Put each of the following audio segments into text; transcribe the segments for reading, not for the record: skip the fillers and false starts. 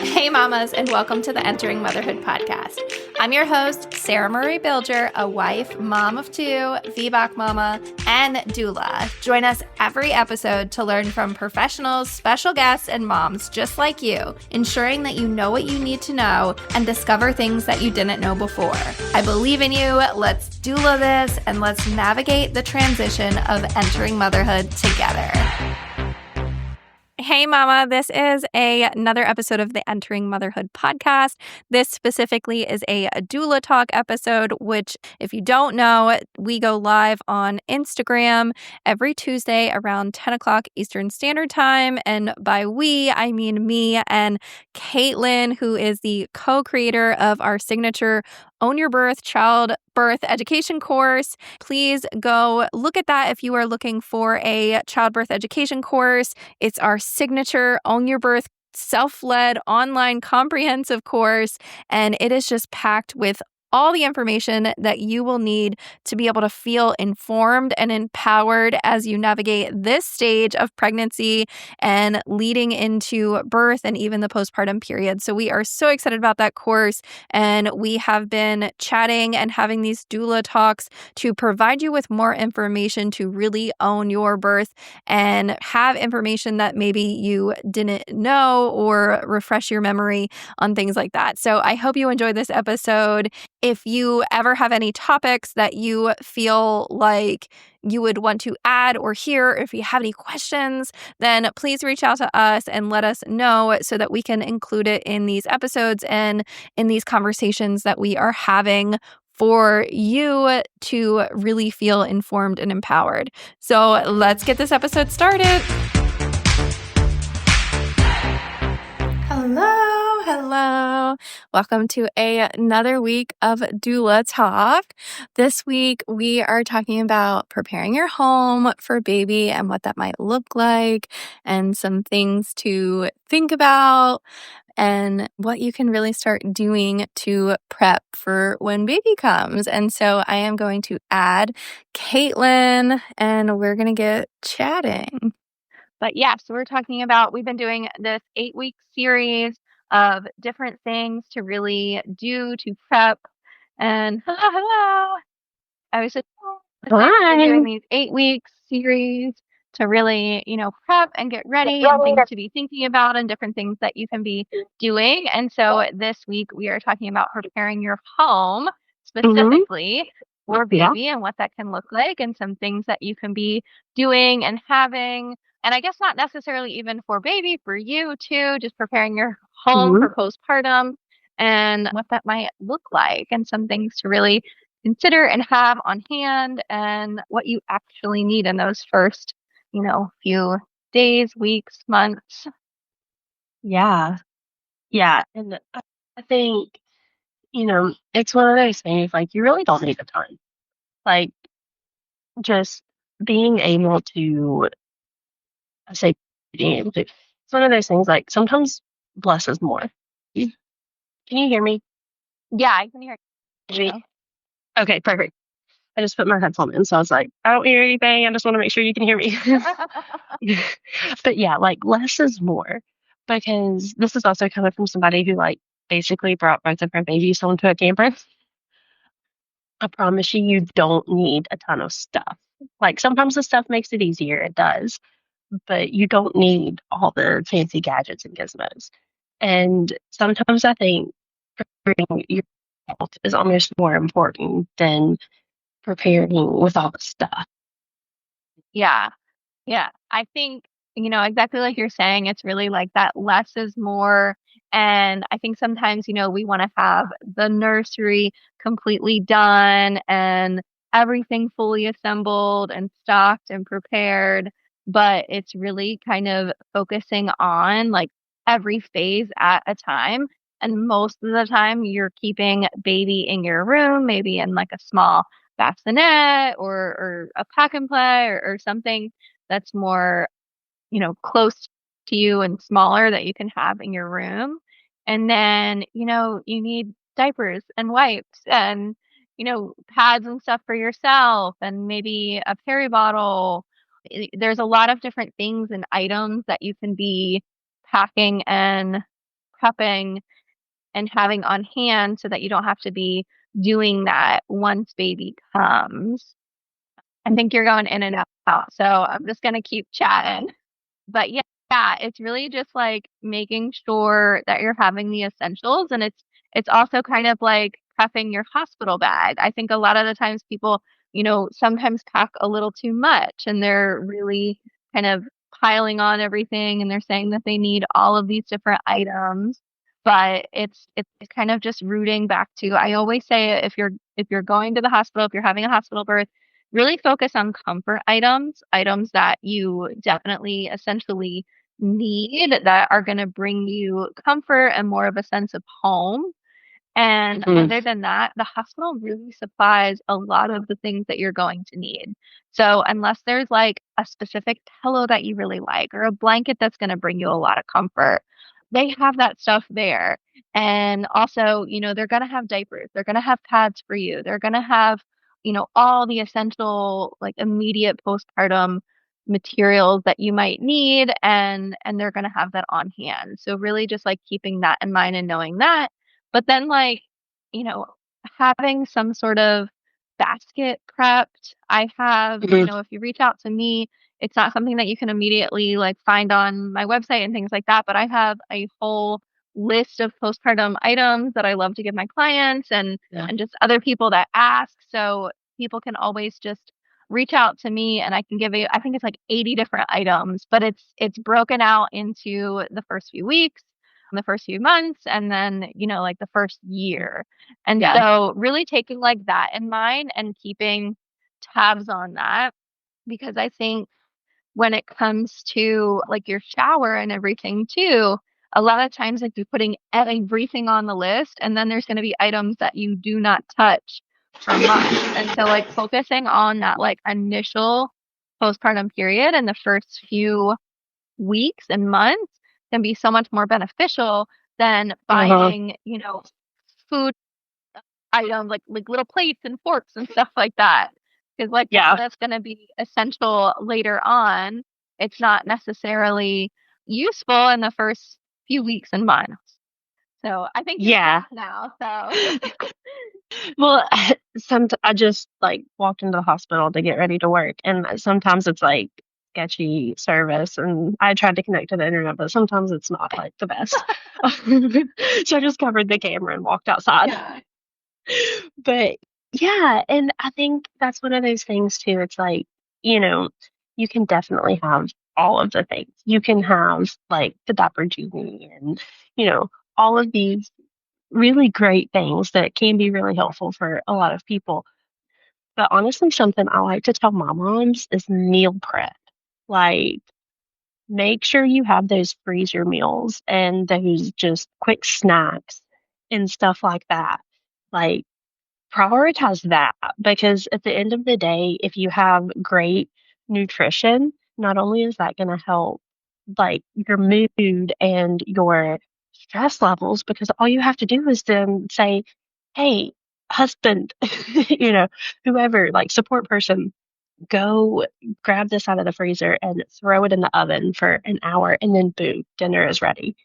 Hey mamas, and welcome to the Entering Motherhood podcast. I'm your host, Sarah Marie Bilger, a wife, mom of two, VBAC mama, and doula. Join us every episode to learn from professionals, special guests, and moms just like you, ensuring that you know what you need to know and discover things that you didn't know before. I believe in you. Let's doula this, and let's navigate the transition of entering motherhood together. Hey mama, this is another episode of the Entering Motherhood podcast. This specifically is a doula talk episode, which if you don't know, we go live on Instagram every Tuesday around 10 o'clock Eastern Standard Time. And by we, I mean me and Katelyn, who is the co-creator of our signature Own Your Birth childbirth education course. Please go look at that if you are looking for a childbirth education course. It's our signature Own Your Birth self-led online comprehensive course, and it is just packed with all the information that you will need to be able to feel informed and empowered as you navigate this stage of pregnancy and leading into birth and even the postpartum period. So we are so excited about that course, and we have been chatting and having these doula talks to provide you with more information to really own your birth and have information that maybe you didn't know or refresh your memory on things like that. So I hope you enjoyed this episode. If you ever have any topics that you feel like you would want to add or hear, if you have any questions, then please reach out to us and let us know so that we can include it in these episodes and in these conversations that we are having for you to really feel informed and empowered. So let's get this episode started. Hello. Welcome to another week of Doula Talk. This week, we are talking about preparing your home for baby and what that might look like, and some things to think about, and what you can really start doing to prep for when baby comes. And so I am going to add Katelyn, and we're going to get chatting. But yeah, so we've been doing this 8-week series of different things to really do to prep. And hello. I was just doing these 8-week series to really, prep and get ready and things to be thinking about and different things that you can be doing. And so this week we are talking about preparing your home specifically for baby and what that can look like, and some things that you can be doing and having. And I guess not necessarily even for baby, for you too, just preparing your home for postpartum and what that might look like, and some things to really consider and have on hand, and what you actually need in those first, few days, weeks, months. Yeah. And I think, it's one of those things, like, you really don't need a ton. Like, just being able to, it's one of those things, like, sometimes less is more. Can you hear me? Yeah, I can hear you. Okay, perfect. I just put my headphone in, so I was like, I don't hear anything. I just want to make sure you can hear me. But yeah, like, less is more, because this is also coming from somebody who, like, basically brought both of her babies onto a camper. I promise you don't need a ton of stuff. Like, sometimes the stuff makes it easier, it does, but you don't need all the fancy gadgets and gizmos. And sometimes I think preparing your health is almost more important than preparing with all the stuff. Yeah. I think, exactly like you're saying, it's really like that less is more. And I think sometimes, we want to have the nursery completely done and everything fully assembled and stocked and prepared. But it's really kind of focusing on like every phase at a time. And most of the time, you're keeping baby in your room, maybe in like a small bassinet or a pack and play or something that's more, close to you and smaller that you can have in your room. And then, you need diapers and wipes and, pads and stuff for yourself, and maybe a peri bottle. There's a lot of different things and items that you can be packing and prepping and having on hand so that you don't have to be doing that once baby comes. I think you're going in and out, so I'm just gonna keep chatting. But yeah, it's really just like making sure that you're having the essentials, and it's also kind of like prepping your hospital bag. I think a lot of the times people, sometimes pack a little too much and they're really kind of piling on everything and they're saying that they need all of these different items. But it's kind of just rooting back to, I always say, if you're going to the hospital, if you're having a hospital birth, really focus on comfort items that you definitely essentially need, that are going to bring you comfort and more of a sense of home. And other than that, the hospital really supplies a lot of the things that you're going to need. So unless there's like a specific pillow that you really like or a blanket that's going to bring you a lot of comfort, they have that stuff there. And also, they're going to have diapers, they're going to have pads for you, they're going to have, all the essential, like immediate postpartum materials that you might need, and they're going to have that on hand. So really just like keeping that in mind and knowing that. But then, like, you know, having some sort of basket prepped. I have, if you reach out to me, it's not something that you can immediately like find on my website and things like that, but I have a whole list of postpartum items that I love to give my clients and just other people that ask. So people can always just reach out to me and I can give you, I think it's like 80 different items, but it's broken out into the first few weeks, the first few months, and then, like the first year. And so really taking like that in mind and keeping tabs on that, because I think when it comes to like your shower and everything too, a lot of times like you're putting everything on the list and then there's going to be items that you do not touch for months. And so like focusing on that like initial postpartum period and the first few weeks and months can be so much more beneficial than buying, food items like little plates and forks and stuff like that. Because that's going to be essential later on. It's not necessarily useful in the first few weeks and months. So I think now. So Well, I just like walked into the hospital to get ready to work, and sometimes it's like sketchy service, and I tried to connect to the internet, but sometimes it's not like the best. So I just covered the camera and walked outside. yeah. But yeah, and I think that's one of those things too. It's like, you can definitely have all of the things. You can have like the diaper genie and, all of these really great things that can be really helpful for a lot of people. But honestly, something I like to tell my moms is meal prep. Like, make sure you have those freezer meals and those just quick snacks and stuff like that. Like, prioritize that, because at the end of the day, if you have great nutrition, not only is that going to help like your mood and your stress levels, because all you have to do is then say, hey, husband, whoever, like support person, go grab this out of the freezer and throw it in the oven for an hour, and then boom, dinner is ready.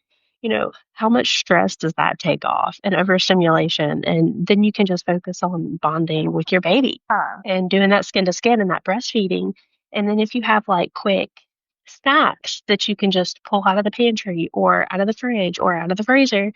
How much stress does that take off and overstimulation? And then you can just focus on bonding with your baby and doing that skin to skin and that breastfeeding. And then if you have like quick snacks that you can just pull out of the pantry or out of the fridge or out of the freezer,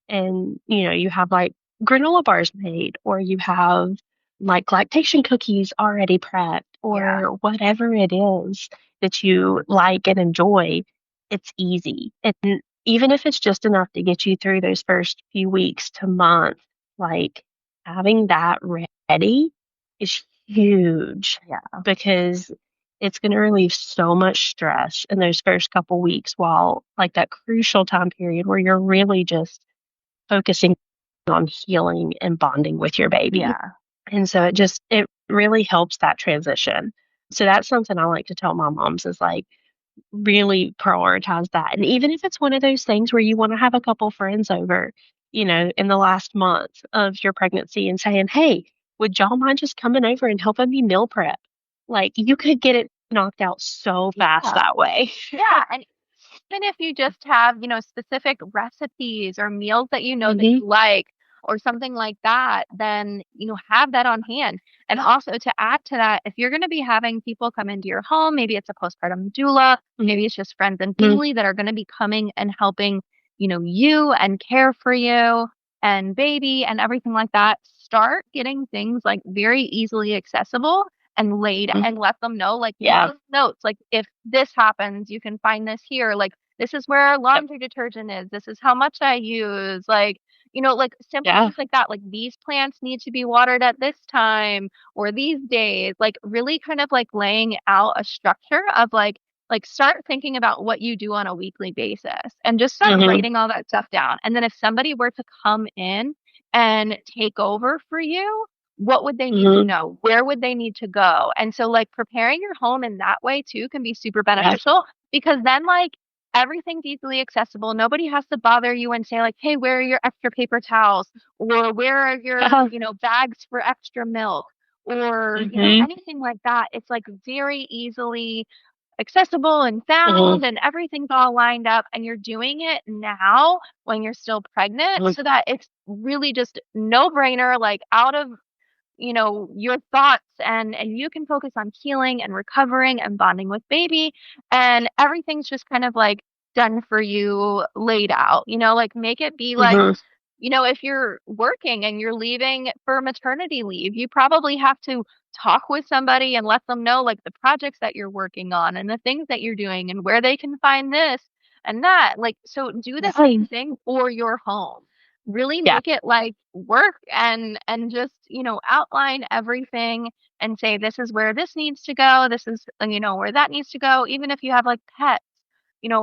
and you have like granola bars made, or you have like lactation cookies already prepped, or whatever it is that you like and enjoy, it's easy. And even if it's just enough to get you through those first few weeks to month, like having that ready is huge. Because it's going to relieve so much stress in those first couple weeks, while like that crucial time period where you're really just focusing on healing and bonding with your baby. And so it really helps that transition. So that's something I like to tell my moms is like, really prioritize that. And even if it's one of those things where you want to have a couple friends over, in the last month of your pregnancy and saying, hey, would y'all mind just coming over and helping me meal prep? Like, you could get it knocked out so fast that way. Yeah. And even if you just have, specific recipes or meals that you know that Mm-hmm. you like or something like that, then, have that on hand. And also to add to that, if you're going to be having people come into your home, maybe it's a postpartum doula, maybe it's just friends and Mm-hmm. family that are going to be coming and helping, you and care for you and baby and everything like that, start getting things like very easily accessible and laid and let them know, like, Yeah. notes, like, if this happens, you can find this here. Like, this is where laundry detergent is. This is how much I use. Like, like simple Yeah. things like that. Like, these plants need to be watered at this time or these days. Like, really kind of like laying out a structure of like start thinking about what you do on a weekly basis and just start Mm-hmm. writing all that stuff down. And then if somebody were to come in and take over for you, what would they need to Mm-hmm. know? Where would they need to go? And so like preparing your home in that way too can be super Yeah. beneficial because then like everything's easily accessible. Nobody has to bother you and say like, "Hey, where are your extra paper towels?" or "Where are your, bags for extra milk?" or, Mm-hmm. anything like that. It's like very easily accessible and Mm-hmm. found and everything's all lined up and you're doing it now when you're still pregnant so that it's really just no brainer, like out of your thoughts and you can focus on healing and recovering and bonding with baby and everything's just kind of like done for you laid out, like make it be like Mm-hmm. if you're working and you're leaving for maternity leave, you probably have to talk with somebody and let them know like the projects that you're working on and the things that you're doing and where they can find this and that. Like, so do the same thing for your home. Really Yeah. make it like work and just, outline everything and say this is where this needs to go, this is where that needs to go, even if you have like pets,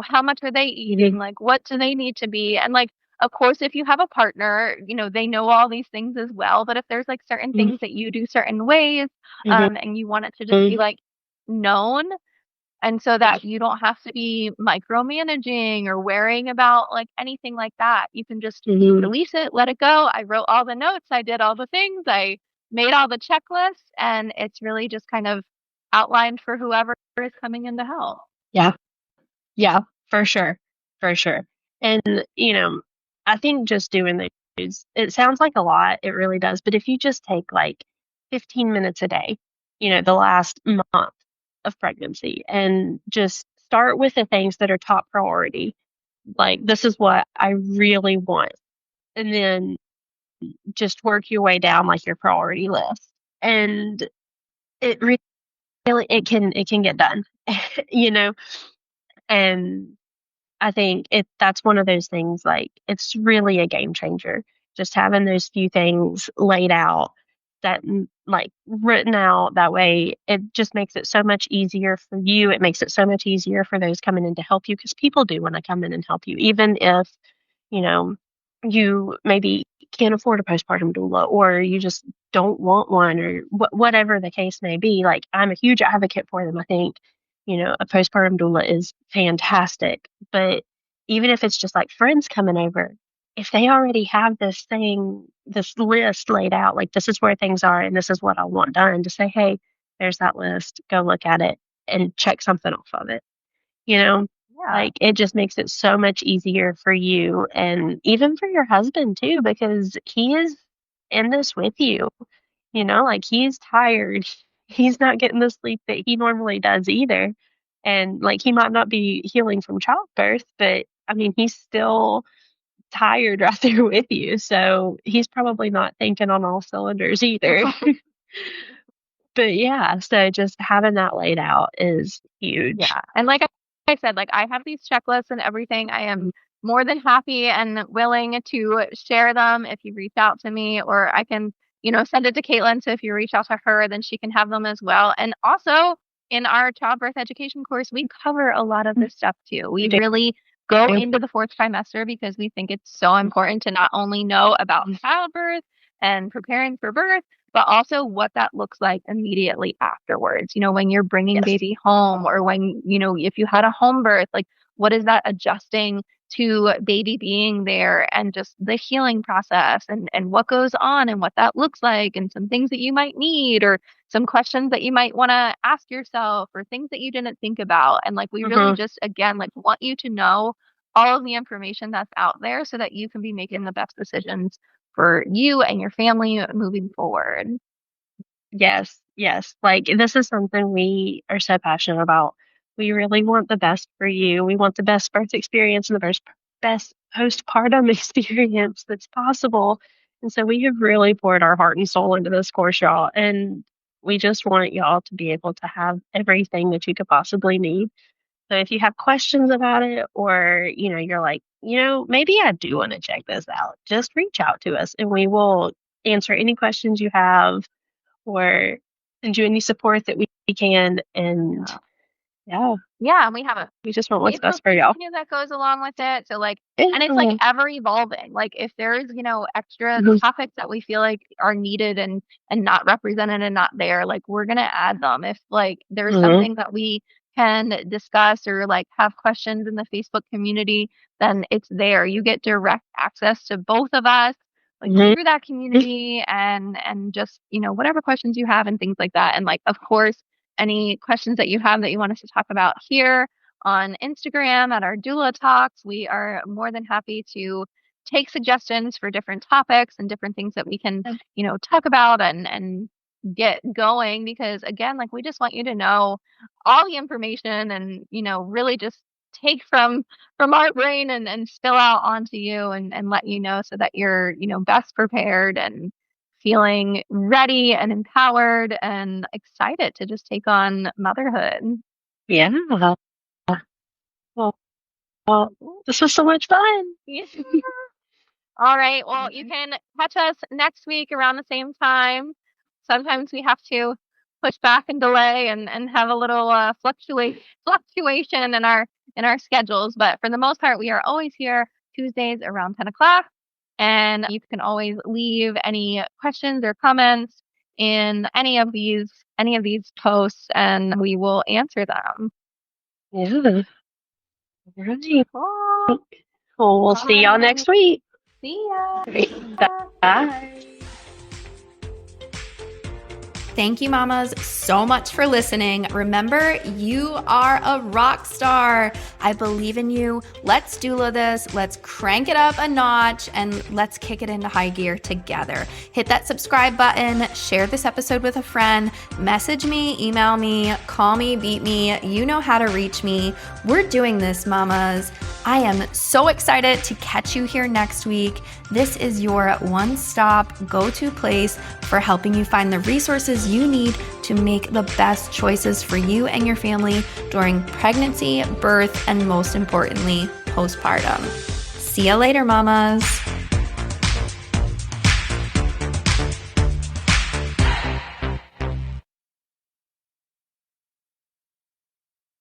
how much are they eating? Mm-hmm. Like what do they need to be? And like of course, if you have a partner, they know all these things as well. But if there's like certain Mm-hmm. things that you do certain ways, and you want it to just be Mm-hmm. like known, and so that you don't have to be micromanaging or worrying about like anything like that, you can just Mm-hmm. release it, let it go. I wrote all the notes, I did all the things, I made all the checklists, and it's really just kind of outlined for whoever is coming in to help. Yeah. Yeah, for sure. For sure. And, I think just doing those, it sounds like a lot. It really does. But if you just take like 15 minutes a day, the last month of pregnancy and just start with the things that are top priority. Like, this is what I really want. And then just work your way down like your priority list. And it really, it can get done, you know, and I think that's one of those things, like, it's really a game changer, just having those few things laid out that like, written out that way, it just makes it so much easier for you, it makes it so much easier for those coming in to help you because people do wanna come in and help you, even if, you know, you maybe can't afford a postpartum doula or you just don't want one or whatever the case may be, like, I'm a huge advocate for them, I think, a postpartum doula is fantastic, but even if it's just, like, friends coming over, if they already have this list laid out, like, this is where things are and this is what I want done, to say, "Hey, there's that list, go look at it and check something off of it," you know? Yeah. Like, it just makes it so much easier for you and even for your husband too, because he is in this with you, like, he's tired. He's not getting the sleep that he normally does either, and, like, he might not be healing from childbirth, but, I mean, he's still tired right there with you, so he's probably not thinking on all cylinders either. But, yeah, so just having that laid out is huge. Yeah. And like I said, like I have these checklists and everything. I am more than happy and willing to share them if you reach out to me, or I can, send it to Katelyn. So if you reach out to her, then she can have them as well. And also in our childbirth education course, we cover a lot of this stuff too. We We do. really go into the fourth trimester because we think it's so important to not only know about childbirth and preparing for birth, but also what that looks like immediately afterwards. When you're bringing Yes. baby home or when, if you had a home birth, like what is that adjusting to baby being there and just the healing process and what goes on and what that looks like and some things that you might need or some questions that you might want to ask yourself or things that you didn't think about. And like we really just again like want you to know all of the information that's out there so that you can be making the best decisions for you and your family moving forward. Yes, yes. Like this is something we are so passionate about. We really want the best for you. We want the best birth experience and the best postpartum experience that's possible. And so we have really poured our heart and soul into this course, y'all. And we just want y'all to be able to have everything that you could possibly need. So if you have questions about it or, you're like, maybe I do want to check this out, just reach out to us and we will answer any questions you have or send you any support that we can. And yeah, Yeah, we have we just want what's best for y'all. that goes along with it. So like, and it's like ever evolving. Like if there's, extra topics that we feel like are needed and not represented and not there, like we're going to add them. If like there's something that we can discuss or like have questions in the Facebook community, then it's there. You get direct access to both of us like through that community and just, whatever questions you have and things like that. And like, of course, any questions that you have that you want us to talk about here on Instagram at our doula talks, we are more than happy to take suggestions for different topics and different things that we can, talk about and get going because again, like we just want you to know all the information and, really just take from our brain and spill out onto you and let you know so that you're, best prepared and feeling ready and empowered and excited to just take on motherhood. Yeah. Well, this was so much fun. Yeah. All right. Well, you can catch us next week around the same time. Sometimes we have to push back and delay and have a little fluctuation in our schedules. But for the most part, we are always here Tuesdays around 10 o'clock. And you can always leave any questions or comments in any of these posts and we will answer them. Yeah. All right. Well, we'll see y'all next week. See ya. Bye. Thank you, mamas, so much for listening. Remember, you are a rock star. I believe in you. Let's doula this. Let's crank it up a notch and let's kick it into high gear together. Hit that subscribe button, share this episode with a friend, message me, email me, call me, beat me. You know how to reach me. We're doing this, mamas. I am so excited to catch you here next week. This is your one-stop go-to place for helping you find the resources you need to make the best choices for you and your family during pregnancy, birth, and most importantly, postpartum. See ya later, mamas.